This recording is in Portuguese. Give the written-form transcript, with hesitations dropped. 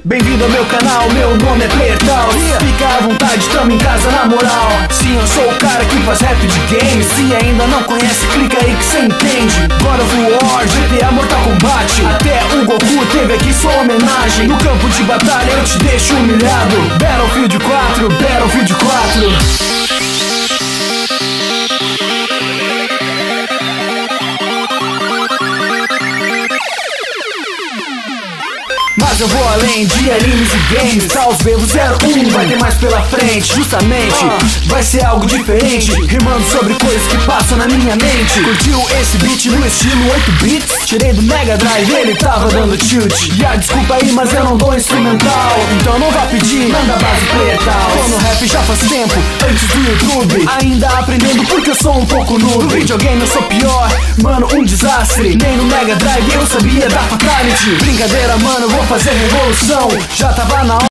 Bem-vindo ao meu canal, meu nome é Playertal. Fica à vontade, tamo em casa na moral. Sim, eu sou o cara que faz rap de games. Se ainda não conhece, clica aí que cê entende. God of War, GTA, Mortal Kombat, até o Goku teve aqui sua homenagem. No campo de batalha eu te deixo humilhado. Battlefield 4, Battlefield 4. Mas eu vou além de animes e games. Caos Vevo 01 vai ter mais pela frente. Justamente, vai ser algo diferente, rimando sobre coisas que passam na minha mente. Curtiu esse beat no estilo 8 bits? Tirei do Mega Drive, ele tava dando tilt. Desculpa aí, mas eu não dou instrumental, então não vá pedir, manda base Playertal. Tô no rap já faz tempo, antes do YouTube, ainda aprendendo porque eu sou um pouco noob. No videogame eu sou pior, mano, um desastre. Nem no Mega Drive eu sabia da Fatality. Brincadeira, mano, vou fazer revolução. Já tava na hora.